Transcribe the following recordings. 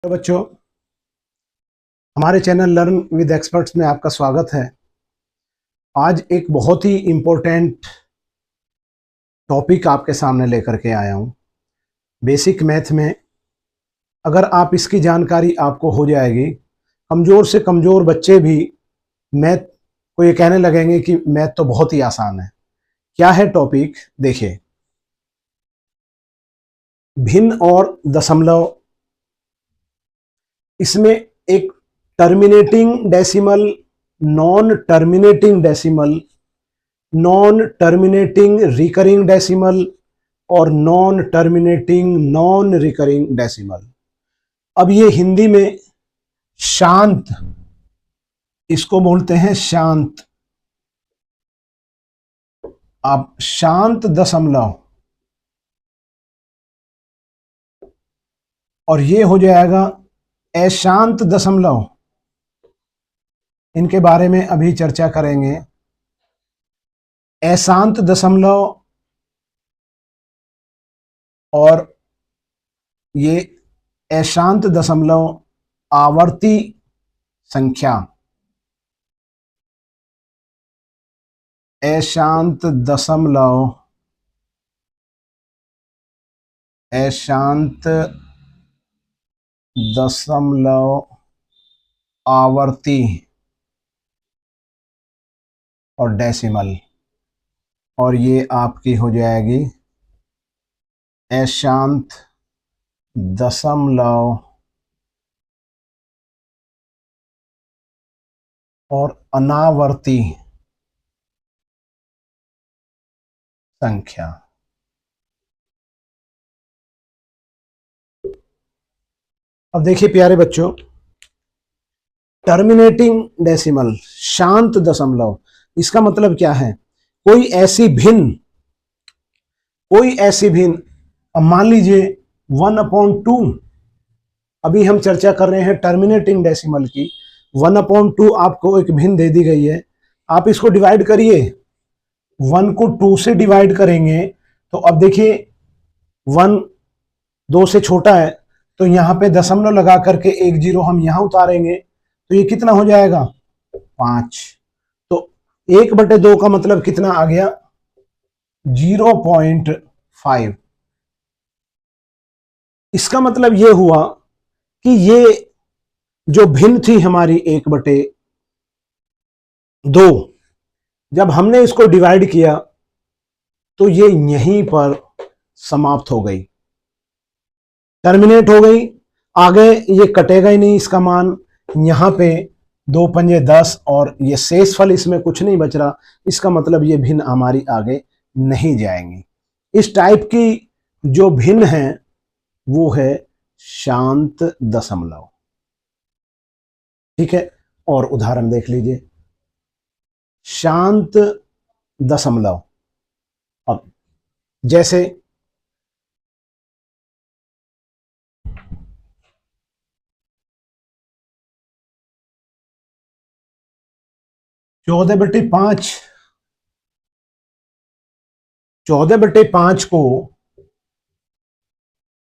तो बच्चों, हमारे चैनल लर्न विद एक्सपर्ट्स में आपका स्वागत है। आज एक बहुत ही इम्पोर्टेंट टॉपिक आपके सामने लेकर के आया हूँ। बेसिक मैथ में अगर आप इसकी जानकारी आपको हो जाएगी, कमज़ोर से कमज़ोर बच्चे भी मैथ को ये कहने लगेंगे कि मैथ तो बहुत ही आसान है। क्या है टॉपिक, देखिए। भिन्न और दशमलव, इसमें एक terminating decimal, non terminating decimal, non terminating recurring decimal और non terminating non recurring decimal. अब ये हिंदी में शांत, इसको बोलते हैं शांत। अब शांत दशमलव और ये हो जाएगा अशांत दशमलव। इनके बारे में अभी चर्चा करेंगे। अशांत दशमलव और ये अशांत दशमलव आवर्ती संख्या, अशांत दशमलव, अशांत दशमलव आवर्ती और डेसिमल, और ये आपकी हो जाएगी अशांत दशमलव और अनावर्ती संख्या। अब देखिए प्यारे बच्चों, टर्मिनेटिंग डेसिमल, शांत दशमलव, इसका मतलब क्या है? कोई ऐसी भिन्न, अब मान लीजिए 1/2, अभी हम चर्चा कर रहे हैं टर्मिनेटिंग डेसिमल की। 1/2 आपको एक भिन्न दे दी गई है, आप इसको डिवाइड करिए। 1 को 2 से डिवाइड करेंगे तो अब देखिए 1 2 से छोटा है, तो यहाँ पे दशमलव लगा करके एक जीरो हम यहाँ उतारेंगे तो ये कितना हो जाएगा? 5। तो 1/2 का मतलब कितना आ गया? 0.5। इसका मतलब ये हुआ कि ये जो भिन्न थी हमारी 1/2, जब हमने इसको डिवाइड किया तो ये यहीं पर समाप्त हो गई, टर्मिनेट हो गई। आगे ये कटेगा ही नहीं, इसका मान यहां पे 2 पंजे 10 और ये शेष फल, इसमें कुछ नहीं बच रहा। इसका मतलब ये भिन्न हमारी आगे नहीं जाएंगी। इस टाइप की जो भिन्न है वो है शांत दशमलव। ठीक है, और उदाहरण देख लीजिए। शांत दशमलव, अब जैसे 14/5, 14/5 को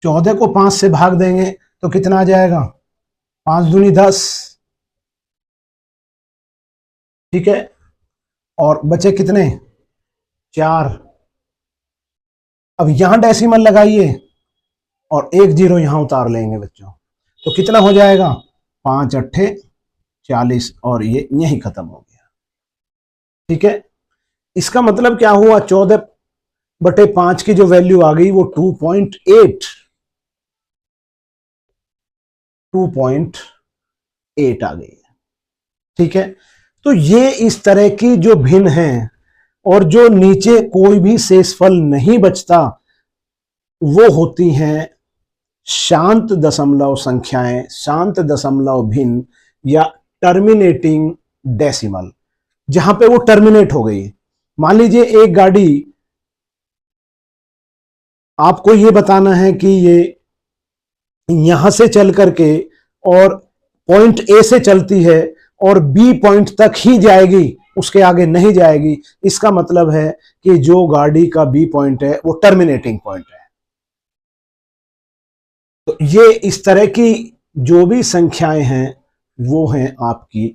14 को 5 से भाग देंगे तो कितना आ जाएगा? 5 दूनी 10। ठीक है, और बचे कितने? 4। अब यहां डेसिमल लगाइए और एक जीरो यहां उतार लेंगे बच्चों, तो कितना हो जाएगा? 5 अट्ठे 40 और ये यहीं खत्म हो गया। ठीक है, इसका मतलब क्या हुआ? 14/5 की जो वैल्यू आ गई वो 2.8 आ गई है। ठीक है, तो ये इस तरह की जो भिन्न है और जो नीचे कोई भी शेषफल नहीं बचता, वो होती हैं शांत दशमलव संख्याएं, शांत दशमलव भिन्न या टर्मिनेटिंग डेसिमल, जहां पे वो टर्मिनेट हो गई। मान लीजिए एक गाड़ी, आपको ये बताना है कि ये यहां से चल करके और पॉइंट ए से चलती है और बी पॉइंट तक ही जाएगी, उसके आगे नहीं जाएगी। इसका मतलब है कि जो गाड़ी का बी पॉइंट है वो टर्मिनेटिंग पॉइंट है। तो ये इस तरह की जो भी संख्याएं हैं वो हैं आपकी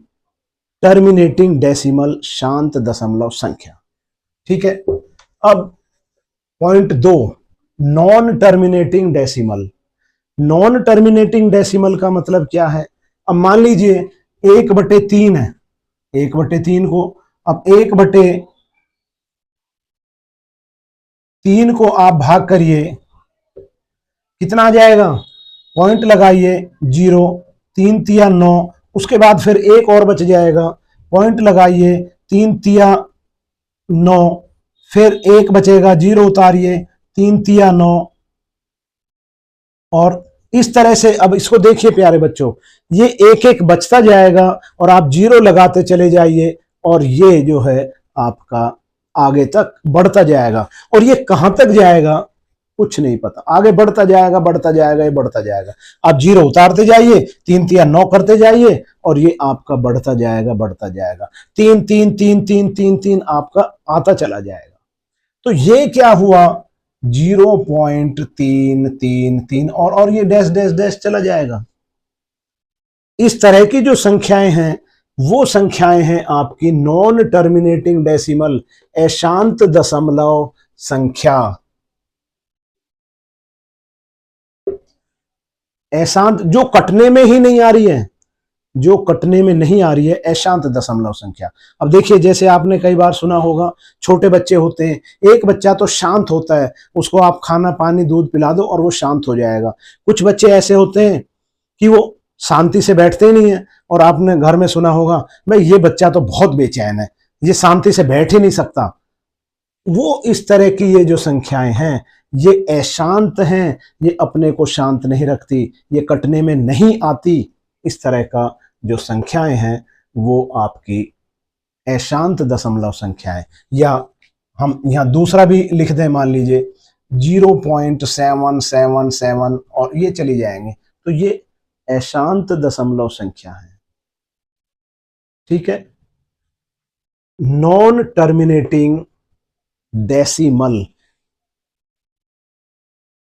टर्मिनेटिंग डेसिमल, शांत दशमलव संख्या। ठीक है। अब point 2, non terminating decimal. Non terminating decimal का मतलब क्या है? अब मान लीजिए 1/3 है, 1/3 को, अब 1/3 को आप भाग करिए, कितना आ जाएगा? पॉइंट लगाइए 0, 3 तिया 9, उसके बाद फिर एक और बच जाएगा, पॉइंट लगाइए 3 तिया 9, फिर एक बचेगा, 0 उतारिए, 3 तिया 9, और इस तरह से। अब इसको देखिए प्यारे बच्चों, ये एक एक बचता जाएगा और आप 0 लगाते चले जाइए, और ये जो है आपका आगे तक बढ़ता जाएगा। और ये कहां तक जाएगा कुछ नहीं पता, आगे बढ़ता जाएगा, बढ़ता जाएगा, ये बढ़ता जाएगा। आप 0 उतारते जाइए, 3 तिया 9 करते जाइए, और ये आपका बढ़ता जाएगा, बढ़ता जाएगा, 3 3 3 3 3 3 आपका आता चला जाएगा। तो ये क्या हुआ? 0.333, और ये डैश डैश डैश चला जाएगा। इस तरह की जो संख्याएं हैं वो संख्याएं हैं आपकी नॉन टर्मिनेटिंग डेसिमल, अशांत दशमलव संख्या। अशांत जो कटने में ही नहीं आ रही है, जो कटने में नहीं आ रही है, अशांत दशमलव संख्या। अब देखिए, जैसे आपने कई बार सुना होगा, छोटे बच्चे होते हैं, एक बच्चा तो शांत होता है, उसको आप खाना पानी दूध पिला दो और वो शांत हो जाएगा। कुछ बच्चे ऐसे होते हैं कि वो शांति से बैठते ही नहीं है, और आपने घर में सुना होगा, भाई ये बच्चा तो बहुत बेचैन है, ये शांति से बैठ ही नहीं सकता। वो इस तरह की ये जो संख्याएं हैं ये अशांत हैं, ये अपने को शांत नहीं रखती, ये कटने में नहीं आती। इस तरह का जो संख्याएं हैं वो आपकी अशांत दशमलव संख्याएं। या हम यहां दूसरा भी लिख दें, मान लीजिए 0.777, और ये चली जाएंगे, तो ये अशांत दशमलव संख्या है। ठीक है। Non terminating decimal.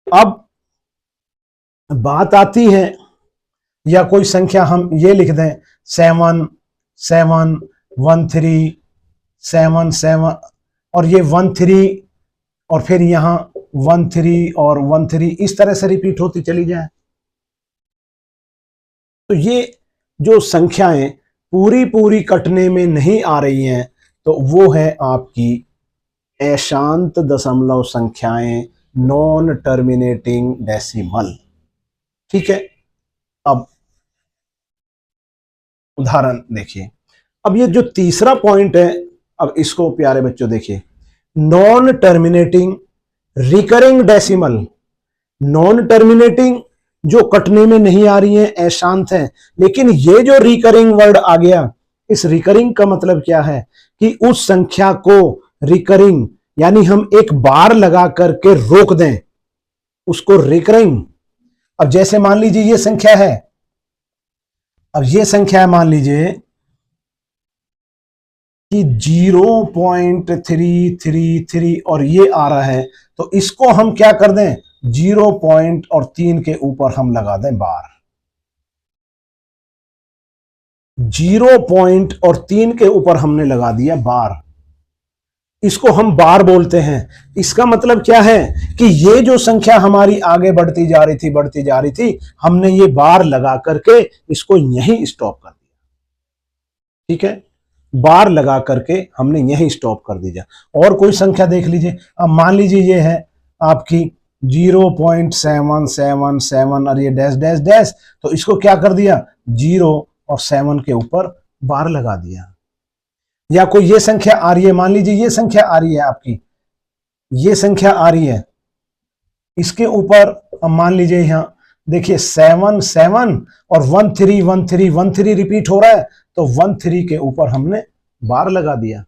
अब बात आती है, या कोई संख्या हम ये लिख दें 7 7 1 3 7 7, और ये 1 3, और फिर यहां 1 3 और 1 3 इस तरह से रिपीट होती चली जाए। तो ये जो संख्याएं पूरी पूरी कटने में नहीं आ रही हैं, तो वो है आपकी अशांत दशमलव संख्याएं, नॉन टर्मिनेटिंग डेसिमल। ठीक है। अब उदाहरण देखिए। अब ये जो तीसरा पॉइंट है, अब इसको प्यारे बच्चों देखिए, non terminating recurring decimal. Non terminating जो कटने में नहीं आ रही है, अशांत है, लेकिन ये जो रिकरिंग वर्ड आ गया, इस रिकरिंग का मतलब क्या है कि उस संख्या को रिकरिंग, यानी हम एक बार लगा करके रोक दें, उसको रिकरिंग। अब जैसे मान लीजिए ये संख्या है, अब ये संख्या है, मान लीजिए कि 0.333 और ये आ रहा है, तो इसको हम क्या कर दें, 0 पॉइंट और 3 के ऊपर हम लगा दें बार। 0 पॉइंट और 3 के ऊपर हमने लगा दिया बार, इसको हम बार बोलते हैं। इसका मतलब क्या है कि ये जो संख्या हमारी आगे बढ़ती जा रही थी, बढ़ती जा रही थी, हमने ये बार लगा करके इसको यहीं स्टॉप कर दिया। ठीक है, बार लगा करके हमने यहीं स्टॉप कर दिया। और कोई संख्या देख लीजिए, अब मान लीजिए ये है आपकी 0.777 और ये डैश डैश डैश, तो इसको क्या कर दिया, 0 और 7 के ऊपर बार लगा दिया। या कोई ये संख्या आ रही है, मान लीजिए ये संख्या आ रही है आपकी, ये संख्या आ रही है, इसके ऊपर अब मान लीजिए यहां देखिए 7 7 और 1 3 1 3 1 3 रिपीट हो रहा है, तो 1 3 के ऊपर हमने बार लगा दिया।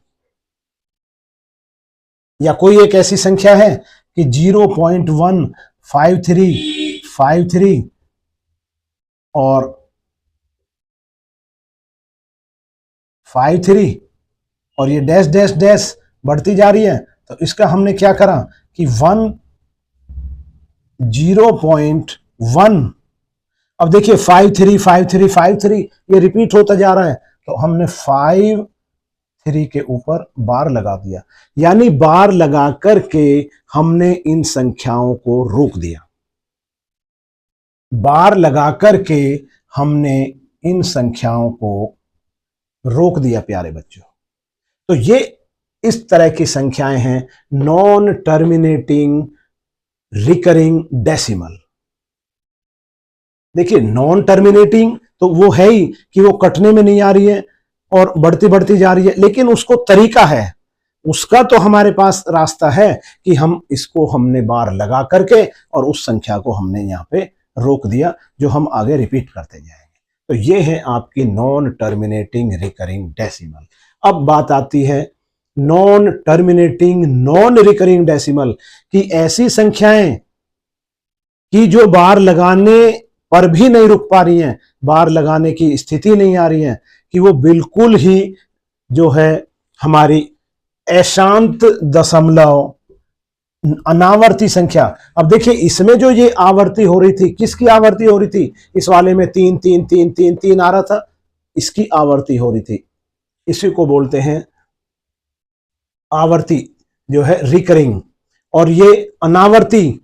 या कोई एक ऐसी संख्या है कि 0.15353 और 53 और ये डैश डैश डैश बढ़ती जा रही है, तो इसका हमने क्या करा कि 0.1 अब देखिए 5 3 5 3 5 3 ये रिपीट होता जा रहा है, तो हमने 5 3 के ऊपर बार लगा दिया, यानी बार लगा करके हमने इन संख्याओं को रोक दिया। बार लगा करके हमने इन संख्याओं को रोक दिया प्यारे बच्चों। तो ये इस तरह की संख्याएं हैं नॉन टर्मिनेटिंग रिकरिंग डेसिमल। देखिए नॉन टर्मिनेटिंग तो वो है ही कि वो कटने में नहीं आ रही है और बढ़ती बढ़ती जा रही है, लेकिन उसको तरीका है, उसका तो हमारे पास रास्ता है कि हम इसको हमने बार लगा करके और उस संख्या को हमने यहाँ पे रोक दिया, जो हम आगे रिपीट करते जाएंगे। तो ये है आपकी नॉन टर्मिनेटिंग रिकरिंग डेसिमल। अब बात आती है non terminating non recurring decimal की ऐसी संख्याएं कि जो बार लगाने पर भी नहीं रुक पा रही हैं, बार लगाने की स्थिति नहीं आ रही है, कि वो बिल्कुल ही जो है हमारी अशांत दशमलव अनावर्ती संख्या। अब देखिए इसमें जो ये आवर्ती हो रही थी, किसकी आवर्ती हो रही थी? इस वाले में 3 3 3 3 3 आ रहा था, इसकी आवर्ती हो रही थी। इसी को बोलते हैं आवर्ती, जो है रिकरिंग। और ये अनावर्ती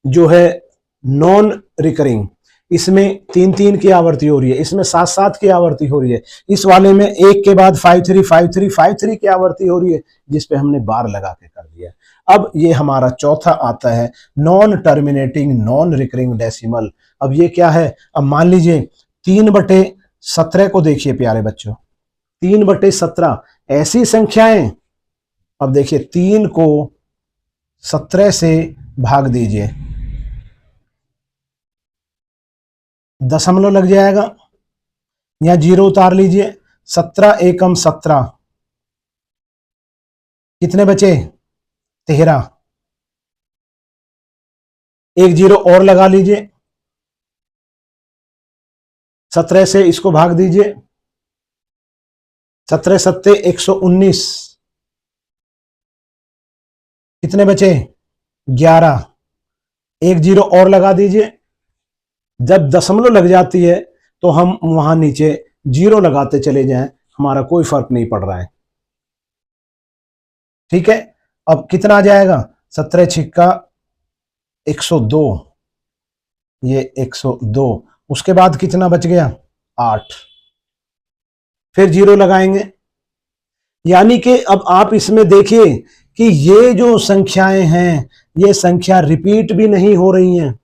जो है नॉन रिकरिंग, इसमें 3 3 की आवर्ती हो रही है, इसमें 7 7 की आवर्ती हो रही है, इस वाले में एक के बाद 5 3 5 3 5 3 की आवर्ती हो रही है, जिसपे हमने बार लगा के कर दिया। अब ये हमारा चौथा आता है non terminating non recurring decimal. अब ये क्या है? अब मान लीजिए 3/17 को देखिए प्यारे बच्चों, 3/17 ऐसी संख्याएं। अब देखिए 3 को 17 से भाग दीजिए, दशमलव लग जाएगा, या 0 उतार लीजिए, 17 एकम 17, कितने बचे? 13, एक 0 और लगा लीजिए, 17 से इसको भाग दीजिए, 17 सत्ते 119, कितने बचे? 11, एक 0 और लगा दीजिए। जब दशमलव लग जाती है तो हम वहां नीचे 0 लगाते चले जाएं, हमारा कोई फर्क नहीं पड़ रहा है, ठीक है। अब कितना आ जाएगा? 17 छिक्का 102, ये 102, उसके बाद कितना बच गया? 8, फिर 0 लगाएंगे। यानी कि अब आप इसमें देखिए कि ये जो संख्याएं हैं, ये संख्या रिपीट भी नहीं हो रही हैं।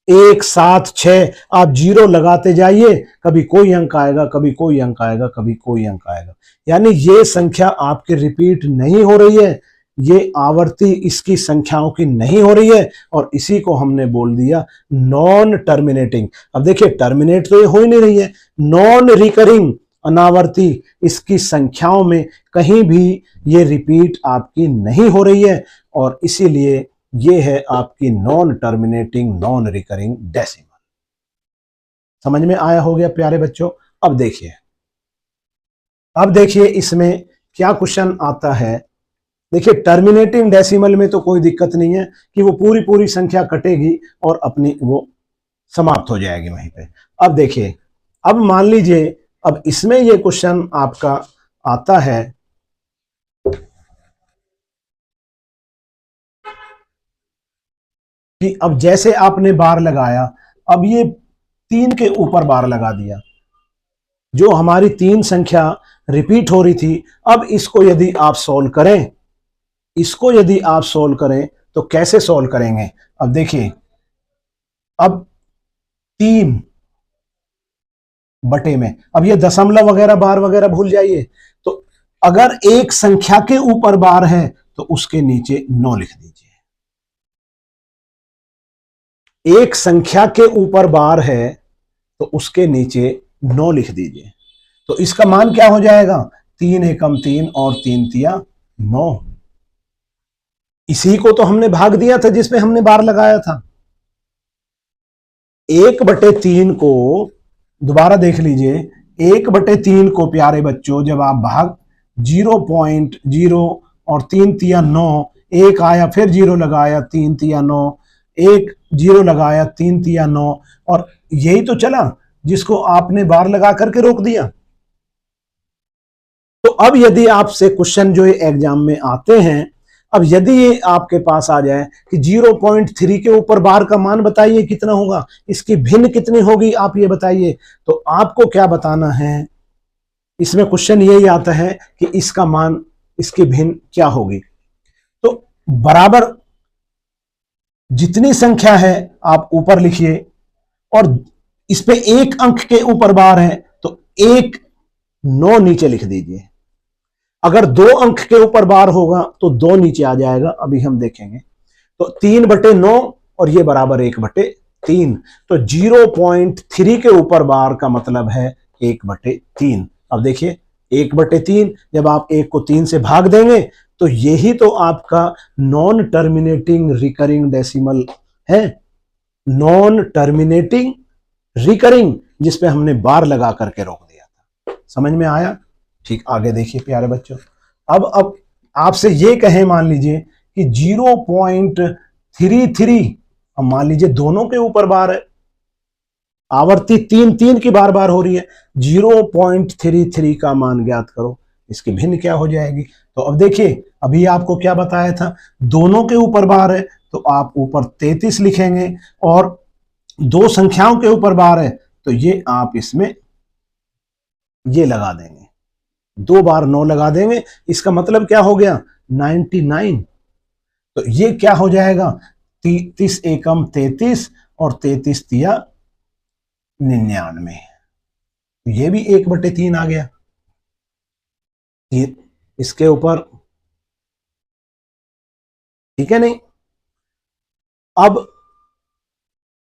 1 7 6 आप 0 लगाते जाइए, कभी कोई अंक आएगा, कभी कोई अंक आएगा, कभी कोई अंक आएगा, यानी ये संख्या आपकी रिपीट नहीं हो रही है, ये आवर्ती इसकी संख्याओं की नहीं हो रही है, और इसी को हमने बोल दिया नॉन टर्मिनेटिंग। अब देखिए टर्मिनेट तो ये हो ही नहीं रही है, नॉन रिकरिंग अनावर्ती, इसकी संख्याओं में कहीं भी ये रिपीट आपकी नहीं हो रही है, और इसीलिए ये है आपकी non terminating non recurring decimal. समझ में आया हो गया प्यारे बच्चों? अब देखिए इसमें क्या क्वेश्चन आता है। देखिए टर्मिनेटिंग डेसिमल में तो कोई दिक्कत नहीं है कि वो पूरी पूरी संख्या कटेगी और अपनी वो समाप्त हो जाएगी वहीं पे। अब देखिए, अब मान लीजिए, अब इसमें ये क्वेश्चन आपका आता है कि अब जैसे आपने बार लगाया, अब ये 3 के ऊपर बार लगा दिया, जो हमारी 3 संख्या रिपीट हो रही थी। अब इसको यदि आप सॉल्व करें, इसको यदि आप सॉल्व करें तो कैसे सॉल्व करेंगे? अब देखिए, अब 3 बटे में, अब ये दशमलव वगैरह बार वगैरह भूल जाइए। तो अगर एक संख्या के ऊपर बार है तो उसके नीचे 9 लिख दीजिए। एक संख्या के ऊपर बार है तो उसके नीचे 9 लिख दीजिए। तो इसका मान क्या हो जाएगा? 3 एकम 3 और 3 तिया 9। इसी को तो हमने भाग दिया था जिसपे हमने बार लगाया था। 1/3 को दोबारा देख लीजिए, 1/3 को प्यारे बच्चों जब आप भाग 0.0 और 3 तिया 9, एक आया फिर 0 लगाया, 3 तिया 9, एक जीरो लगाया, 3 तिया 9, और यही तो चला जिसको आपने बार लगा करके रोक दिया। तो अब यदि आपसे क्वेश्चन जो एग्जाम में आते हैं, अब यदि ये आपके पास आ जाए कि 0.3 के ऊपर बार का मान बताइए कितना होगा, इसकी भिन्न कितनी होगी आप ये बताइए, तो आपको क्या बताना है, इसमें क्वेश्चन यही आता है कि इसका मान, इसकी भिन्न क्या होगी। तो बराबर जितनी संख्या है आप ऊपर लिखिए, और इस पे एक अंक के ऊपर बार है तो 1 9 नीचे लिख दीजिए। अगर 2 अंक के ऊपर बार होगा तो 2 नीचे आ जाएगा, अभी हम देखेंगे। तो 3/9 और ये बराबर 1/3। तो 0.3 के ऊपर बार का मतलब है 1/3। अब देखिए 1/3, जब आप 1 को 3 से भाग देंगे तो यही तो आपका नॉन टर्मिनेटिंग रिकरिंग डेसिमल है। नॉन टर्मिनेटिंग रिकरिंग, जिसपे हमने बार लगा करके रोक दिया था। समझ में आया? ठीक, आगे देखिए प्यारे बच्चों। अब आपसे ये कहें, मान लीजिए कि 0.33, अब मान लीजिए दोनों के ऊपर बार है, आवर्ती 3 की बार बार हो रही है, 0.33 का मान ज्ञात करो, इसकी भिन्न क्या हो जाएगी। तो अब देखिए, अभी आपको क्या बताया था, दोनों के ऊपर बार है तो आप ऊपर 33 लिखेंगे, और 2 संख्याओं के ऊपर बार है तो ये आप इसमें ये लगा देंगे, 2 बार 9 लगा देंगे, इसका मतलब क्या हो गया 99। तो ये क्या हो जाएगा, 30 एकम 33 और 33 तिया 99, ये भी 1/3 आ गया। ये इसके ऊपर, ठीक है नहीं। अब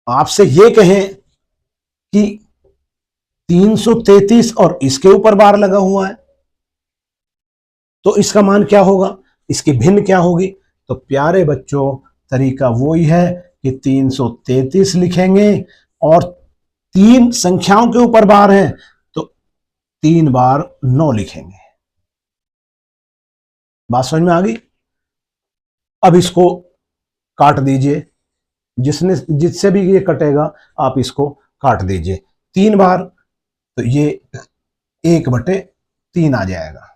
आपसे ये कहें कि 333 और इसके ऊपर बार लगा हुआ है तो इसका मान क्या होगा, इसकी भिन्न क्या होगी। तो प्यारे बच्चों, तरीका वही है कि 333 लिखेंगे, और 3 संख्याओं के ऊपर बार है तो 3 बार 9 लिखेंगे। बात समझ में आ गई? अब इसको काट दीजिए, जिससे भी ये कटेगा आप इसको काट दीजिए 3 बार, तो ये 1/3 आ जाएगा।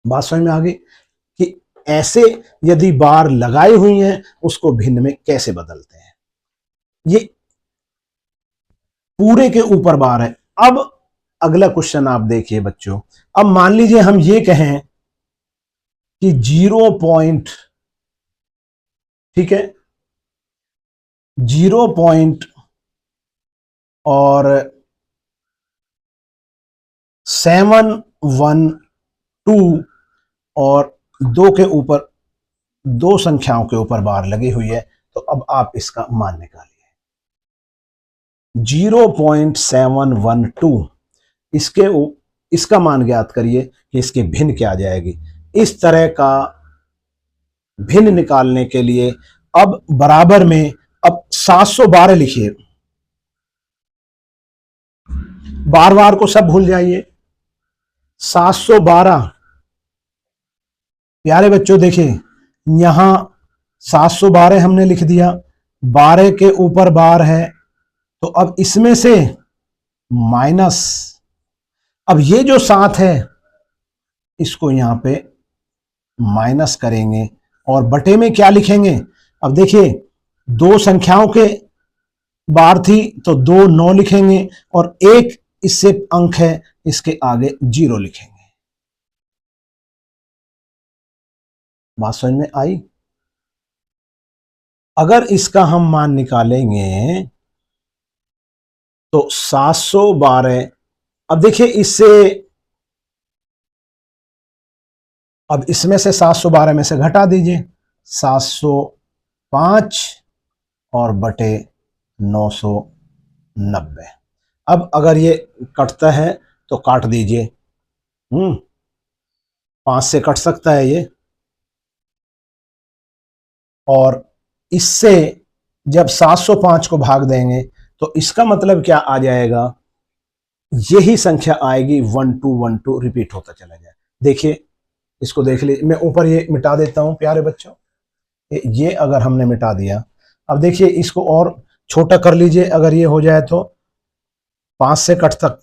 बात समझ में आ गई कि ऐसे यदि बार लगाई हुई हैं उसको भिन्न में कैसे बदलते हैं। ये पूरे के ऊपर बार है। अब अगला क्वेश्चन आप देखिए बच्चों, अब मान लीजिए हम ये कहें कि 0. ठीक है, 0. और 712 और 2 के ऊपर, 2 संख्याओं के ऊपर बार लगी हुई है, तो अब आप इसका मान निकालिए। 0.712, इसका मान ज्ञात करिए कि इसकी भिन्न क्या आ जाएगी। इस तरह का भिन्न निकालने के लिए अब बराबर में अब 712 लिखिए, बार बार को सब भूल जाइए। 712, प्यारे बच्चों देखिए, यहां 712 हमने लिख दिया, 12 के ऊपर बार है तो अब इसमें से माइनस, अब ये जो 7 है इसको यहां पे माइनस करेंगे, और बटे में क्या लिखेंगे। अब देखिए 2 संख्याओं के बार थी तो 2 9 लिखेंगे, और 1 इससे अंक है, इसके आगे 0 लिखेंगे। बात समझ में आई? अगर इसका हम मान निकालेंगे तो 712, अब देखिए इससे, अब इसमें से 712 में से घटा दीजिए, 705 और बटे 990। अब अगर ये कटता है तो काट दीजिए, 5 से कट सकता है ये, और इससे जब 705 को भाग देंगे तो इसका मतलब क्या आ जाएगा, यही संख्या आएगी 1212, रिपीट होता चला जाए। देखिए इसको देख लीजिए, मैं ऊपर ये मिटा देता हूं प्यारे बच्चों, ये अगर हमने मिटा दिया, अब देखिए इसको और छोटा कर लीजिए, अगर ये हो जाए तो 5 से कट तक,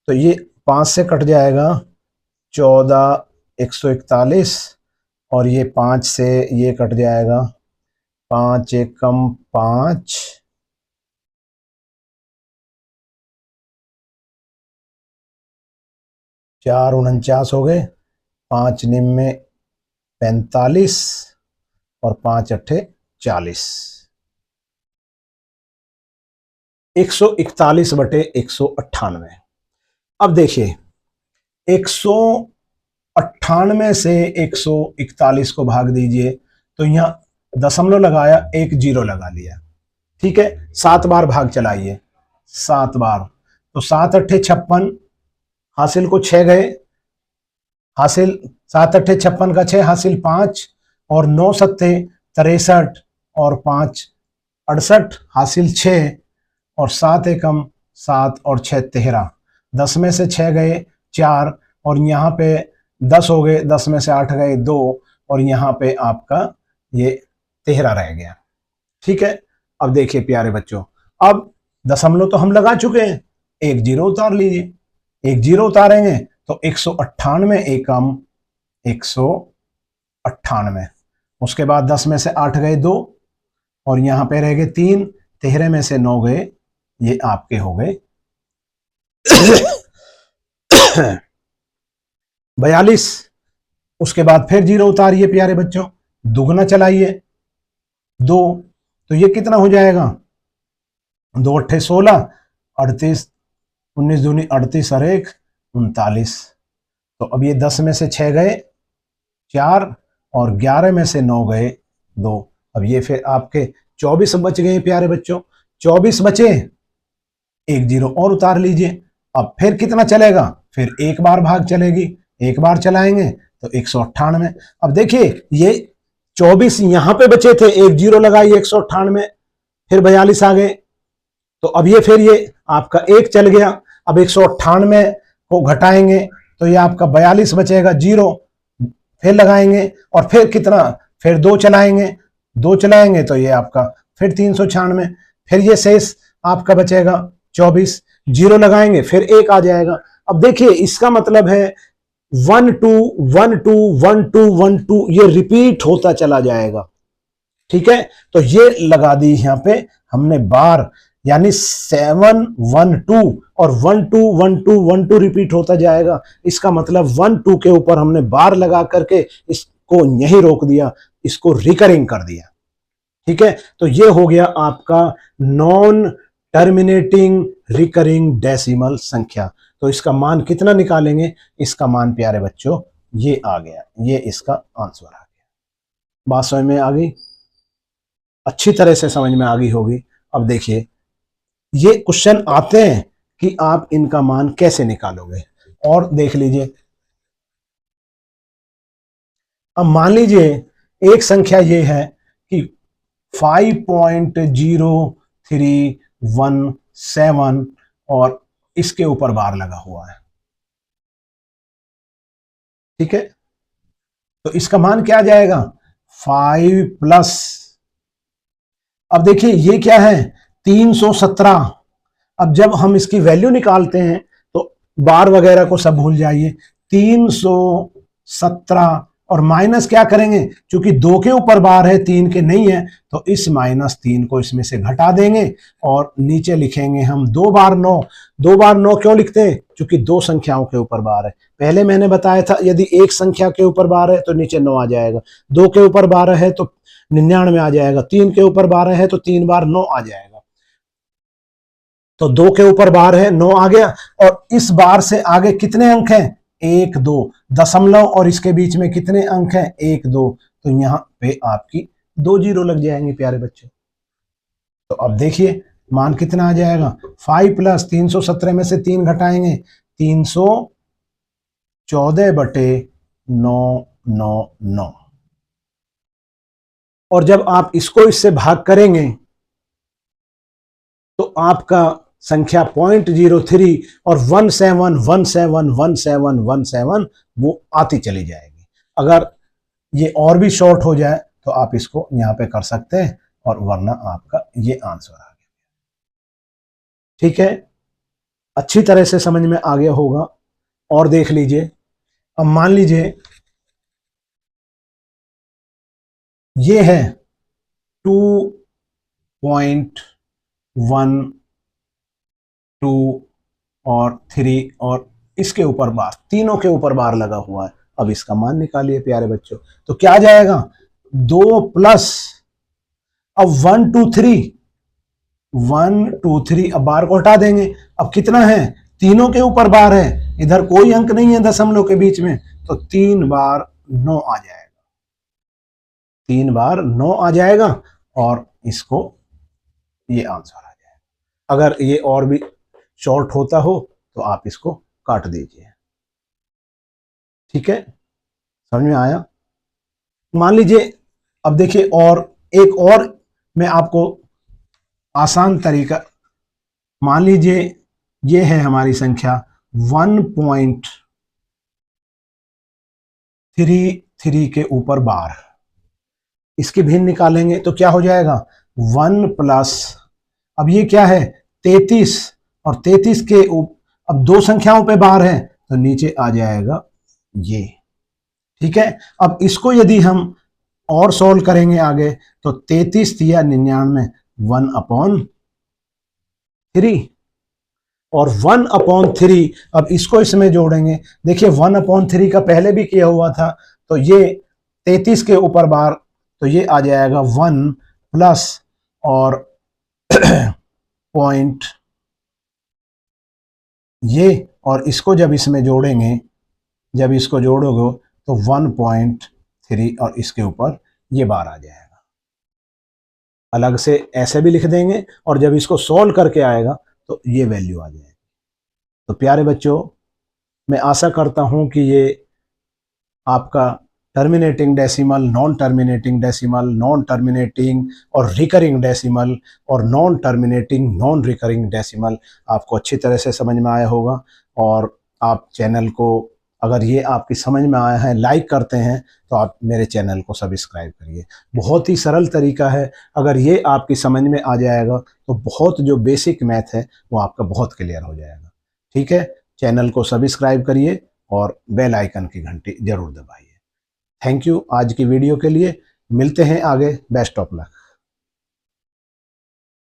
तो ये 5 से कट जाएगा 14 141, और ये 5 से ये कट जाएगा 5 एकम 5, 4 49 हो गए, 5 निम्न 45 और 5 अट्ठे 40, 141/198। अब देखिए 198 से 141 को भाग दीजिए, तो यहाँ दशमलव लगाया, एक जीरो लगा लिया, ठीक है। 7 बार भाग चलाइए, 7 बार, तो 7 अट्ठे 56, हासिल को 6 गए, हासिल 7 अट्ठे 56 का 6 हासिल 5, और 9 सत्ते 63 और 5 68, हासिल 6, और 7 एकम 7 और 6 13, 10 में से 6 गए 4, और यहाँ पे 10 हो गए, 10 में से 8 गए 2, और यहाँ पे आपका ये 13 रह गया, ठीक है। अब देखिए प्यारे बच्चों, अब दशमलव तो हम लगा चुके हैं, एक जीरो उतार लीजिए, एक जीरो उतारेंगे तो 198 एकम 198, उसके बाद 10 में से 8 गए 2, और यहाँ पे रह गए 3, 13 में से 9 गए, ये आपके हो गए 42। उसके बाद फिर जीरो उतारिए प्यारे बच्चों, दुगना चलाइए 2, तो ये कितना हो जाएगा, 2 अट्ठे 16, 38, 19 दूनी 38 और 1 39। तो अब ये 10 में से 6 गए 4, और 11 में से 9 गए 2, अब ये फिर आपके 24 बच गए प्यारे बच्चों, 24 बचे, एक जीरो और उतार लीजिए। अब फिर कितना चलेगा, फिर एक बार भाग चलेगी, एक बार चलाएंगे तो 198। अब देखिए ये 24 यहां पे बचे थे, एक जीरो लगाइए 198, फिर 42 आ गए, तो अब ये फिर ये आपका एक चल गया, अब 198 को घटाएंगे तो ये आपका 42 बचेगा, जीरो फिर लगाएंगे, और फिर कितना, फिर 2 चलाएंगे, 2 चलाएंगे तो ये आपका फिर 396, फिर ये शेष आपका बचेगा 24, जीरो लगाएंगे फिर एक आ जाएगा। अब देखिए इसका मतलब है 1 2 1 2 1 2 1 2 ये रिपीट होता चला जाएगा, ठीक है। तो ये लगा दी यहां पे हमने बार, यानी 7 1 2 और 1 2 1 2 1 2 रिपीट होता जाएगा। इसका मतलब 1 2 के ऊपर हमने बार लगा करके इसको यहीं रोक दिया, इसको रिकरिंग कर दिया, ठीक है। तो ये हो गया आपका नॉन टर्मिनेटिंग रिकरिंग डेसिमल संख्या। तो इसका मान कितना निकालेंगे, इसका मान प्यारे बच्चों ये आ गया, ये इसका आंसर आ गया। बात समझ में आ गई, अच्छी तरह से समझ में आ गई होगी। अब देखिए ये क्वेश्चन आते हैं कि आप इनका मान कैसे निकालोगे, और देख लीजिए। अब मान लीजिए एक संख्या ये है कि 5.0317 और इसके ऊपर बार लगा हुआ है, ठीक है। तो इसका मान क्या आ जाएगा, 5 प्लस, अब देखिए ये क्या है 317। अब जब हम इसकी वैल्यू निकालते हैं तो बार वगैरह को सब भूल जाइए, 317 और माइनस क्या करेंगे, क्योंकि 2 के ऊपर बार है 3 के नहीं है, तो इस -3 को इसमें से घटा देंगे और नीचे लिखेंगे हम 2 बार 9। 2 बार 9 क्यों लिखते हैं, क्योंकि 2 संख्याओं के ऊपर बार है। पहले मैंने बताया था यदि एक संख्या के ऊपर बार है तो नीचे 9 आ जाएगा, 2 के ऊपर 12 है तो 99 आ जाएगा, 3 के ऊपर 12 है तो 3 बार 9 आ जाएगा। तो 2 के ऊपर बार है 9 आ गया, और इस बार से आगे कितने अंक हैं, 1 2, दशमलव और इसके बीच में कितने अंक हैं, 1 2, तो यहां पे आपकी 2 जीरो लग जाएंगे प्यारे बच्चे। तो अब देखिए मान कितना आ जाएगा, 5 प्लस 317 में से 3 घटाएंगे 314/999, और जब आप इसको इससे भाग करेंगे तो आपका संख्या 0.03 और 17171717 वो आती चली जाएगी। अगर ये और भी शॉर्ट हो जाए तो आप इसको यहाँ पे कर सकते हैं और वरना आपका ये आंसर आ गया। ठीक है, अच्छी तरह से समझ में आ गया होगा। और देख लीजिए, अब मान लीजिए ये है 2.12 और 3 और इसके ऊपर बार, तीनों के ऊपर बार लगा हुआ है। अब इसका मान निकालिए प्यारे बच्चों, तो क्या आ जाएगा 2 प्लस, अब 1 2 3, 1 2 3, अब बार को हटा देंगे। अब कितना है, तीनों के ऊपर बार है, इधर कोई अंक नहीं है दशमलव के बीच में, तो 3 बार 9 आ जाएगा, 3 बार 9 आ जाएगा और इसको ये आंसर आ जाएगा। अगर ये और भी शॉर्ट होता हो तो आप इसको काट दीजिए। ठीक है, समझ में आया। मान लीजिए, अब देखिए और एक और मैं आपको आसान तरीका, मान लीजिए ये है हमारी संख्या 1.33 के ऊपर बार, इसकी भिन्न निकालेंगे तो क्या हो जाएगा 1 प्लस, अब ये क्या है 33 और 33 के अब दो संख्याओं पे बार है तो नीचे आ जाएगा ये। ठीक है, अब इसको यदि हम और सॉल्व करेंगे आगे तो 33 या 99 1/3 और 1/3, अब इसको इसमें जोड़ेंगे। देखिए 1/3 का पहले भी किया हुआ था, तो ये 33 के ऊपर बार, तो ये आ जाएगा 1 प्लस और पॉइंट ये, और इसको जब इसमें जोड़ेंगे, जब इसको जोड़ोगे तो 1.3 और इसके ऊपर ये बार आ जाएगा। अलग से ऐसे भी लिख देंगे और जब इसको सॉल्व करके आएगा तो ये वैल्यू आ जाएगी। तो प्यारे बच्चों, मैं आशा करता हूं कि ये आपका terminating decimal, non terminating decimal, non terminating और रिकरिंग डेसिमल और non terminating non recurring decimal आपको अच्छी तरह से समझ में आया होगा। और आप चैनल को, अगर ये आपकी समझ में आया है, लाइक करते हैं तो आप मेरे चैनल को सब्सक्राइब करिए। बहुत ही सरल तरीका है, अगर ये आपकी समझ में आ जाएगा तो बहुत जो बेसिक मैथ है वो आपका बहुत क्लियर हो जाएगा। ठीक है, चैनल को सब्सक्राइब करिए और बेल आइकन की घंटी जरूर दबाइए। थैंक यू आज की वीडियो के लिए, मिलते हैं आगे, बेस्ट ऑफ लक।